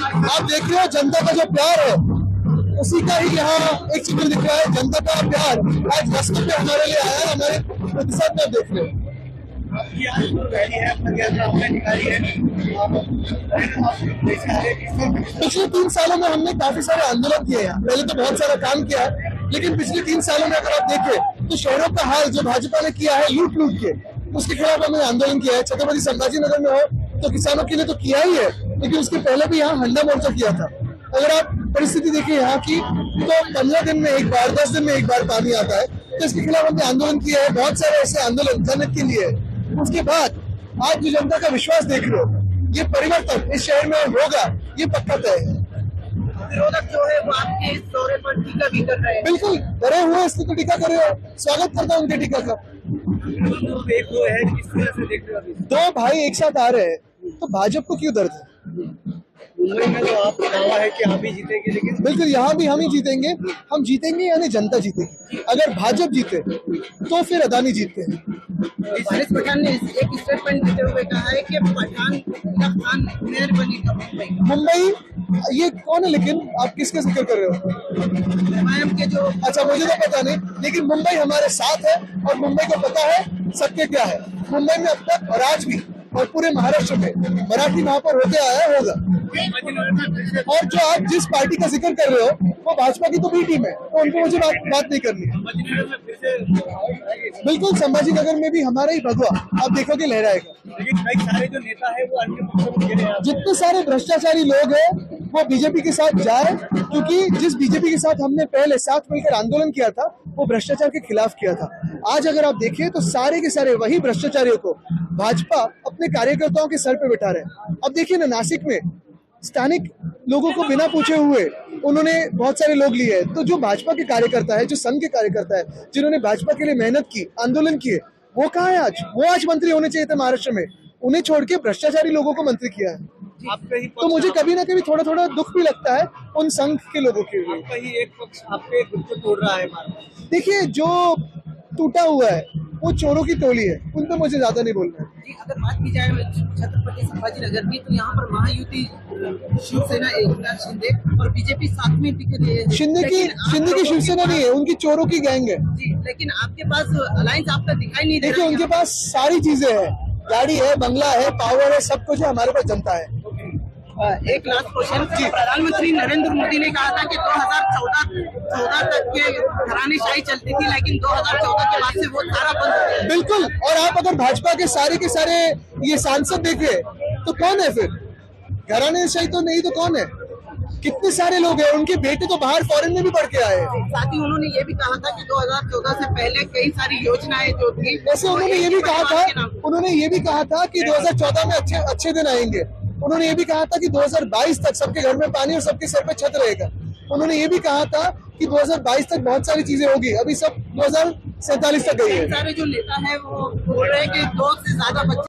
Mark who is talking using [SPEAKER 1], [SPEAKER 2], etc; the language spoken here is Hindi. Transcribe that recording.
[SPEAKER 1] आप देख रहे हो जनता का जो प्यार है, उसी का ही यहाँ एक चित्र दिख रहा है। जनता का प्यार आज रास्ते पे हमारे लिए आया है, हमारे प्रतिशत में देख रहे हो। पिछले 3 सालों में हमने काफी सारे आंदोलन किए हैं। पहले तो बहुत सारा काम किया है, लेकिन पिछले 3 सालों में अगर आप देखें तो शहरों का हाल जो भाजपा ने किया है लूट के, उसके खिलाफ हमने आंदोलन किया है। छत्रपति संभाजी नगर में हो तो किसानों के लिए तो किया ही है, लेकिन उसके पहले भी यहाँ हंडा मोर्चा किया था। अगर आप परिस्थिति देखें यहाँ की, तो 15 दिन में एक बार, 10 दिन में एक बार पानी आता है। तो इसके खिलाफ हमने आंदोलन किया है। बहुत सारे ऐसे आंदोलन जनहित के लिए। उसके बाद आज जो जनता का विश्वास देख रहे हो, ये परिवर्तन इस शहर में होगा, ये पक्का तय है।
[SPEAKER 2] विरोधक जो है वो आपके इस दौरे पर टीका भी कर रहे हैं।
[SPEAKER 1] बिल्कुल डरे हुए इसलिए तो टीका कर रहे हो। स्वागत करता हूँ उनके टीका का। दो भाई एक साथ आ रहे हैं तो भाजपा को क्यों दर्द है?
[SPEAKER 2] मुंबई में तो आपका दावा है कि आप ही जीतेंगे, लेकिन
[SPEAKER 1] बिल्कुल यहाँ भी हम ही जीतेंगे। हम जीतेंगे यानी जनता जीतेगी। अगर भाजपा जीते तो फिर अदानी जीतते हैं।
[SPEAKER 2] भारिस पठान ने एक स्टेटमेंट देते हुए कहा है कि पठान मेयर बनेगा
[SPEAKER 1] मुंबई। ये कौन है लेकिन आप किसका जिक्र कर रहे हो?
[SPEAKER 2] मैम के जो
[SPEAKER 1] अच्छा मुझे तो पता नहीं, लेकिन मुंबई हमारे साथ है और मुंबई को पता है सत्य क्या है। मुंबई में अब तक और आज भी और पूरे महाराष्ट्र में मराठी महापौर होते आया होगा। और जो आप जिस पार्टी का जिक्र कर रहे हो वो भाजपा की तो बी टीम है, तो उनको मुझे बात नहीं करनी। बिल्कुल संभाजी नगर में भी हमारा ही भगवा आप देखोगे लहराएगा।
[SPEAKER 2] लेकिन कई सारे जो नेता है वो अन्य पक्षों में गिरे हैं।
[SPEAKER 1] जितने सारे भ्रष्टाचारी लोग हैं वो बीजेपी के साथ जाए, क्योंकि जिस बीजेपी के साथ हमने पहले साथ मिलकर आंदोलन किया था वो भ्रष्टाचार के खिलाफ किया था। आज अगर आप देखिए तो सारे के सारे वही भ्रष्टाचारियों को भाजपा अपने कार्यकर्ताओं के सर पे बिठा रहे हैं। अब देखिए ना, नासिक में स्थानिक लोगों को बिना पूछे हुए उन्होंने बहुत सारे लोग लिए हैं। तो जो भाजपा के कार्यकर्ता है, जो संघ के कार्यकर्ता है, जिन्होंने भाजपा के लिए मेहनत की, आंदोलन किए, वो कहाँ है आज? वो आज मंत्री होने चाहिए थे महाराष्ट्र में। उन्हें छोड़ के भ्रष्टाचारी लोगों को मंत्री किया है। तो मुझे कभी ना कभी थोड़ा थोड़ा दुख भी लगता है उन संघ के लोगों के लिए।
[SPEAKER 2] आपका ही एक पक्ष आपके खुद को तोड़ रहा है।
[SPEAKER 1] देखिए जो टूटा हुआ है वो चोरों की टोली है, उन पर मुझे ज्यादा नहीं बोलना है।
[SPEAKER 2] अगर बात की जाए छत्रपति संभाजी नगर की, तो यहाँ पर महायुति शिवसेना एकनाथ शिंदे और बीजेपी साथ में दिख रही है।
[SPEAKER 1] शिंदे की शिवसेना नहीं है, उनकी चोरों की गैंग है
[SPEAKER 2] जी। लेकिन आपके पास अलायंस आपका दिखाई नहीं दे रहा।
[SPEAKER 1] देखिए उनके पास सारी चीजें हैं, गाड़ी है, बंगला है, पावर है, सब कुछ है। हमारे पास जनता है।
[SPEAKER 2] एक लास्ट क्वेश्चन, प्रधानमंत्री नरेंद्र मोदी ने कहा था कि 2014 तक के घरानेशाही चलती थी, लेकिन 2014 के बाद से वो सारा बंद हो गया।
[SPEAKER 1] बिल्कुल। और आप अगर भाजपा के सारे ये सांसद देखे तो कौन है फिर? घरानेशाही तो नहीं तो कौन है? कितने सारे लोग हैं, उनके बेटे तो बाहर फॉरेन में भी पढ़ के आए।
[SPEAKER 2] साथ ही उन्होंने ये भी कहा था कि 2014 से पहले कई सारी योजनाएं जो थी,
[SPEAKER 1] वैसे उन्होंने ये भी कहा था कि 2014 में अच्छे दिन आएंगे। उन्होंने ये भी कहा था कि 2022 तक सबके घर में पानी और सबके सर पे छत रहेगा। उन्होंने ये भी कहा था कि 2022 तक बहुत सारी चीजें होगी। अभी सब 2047 तक गई है।
[SPEAKER 2] सारे जो नेता है वो बोल रहे हैं कि 2 से ज्यादा बच्चे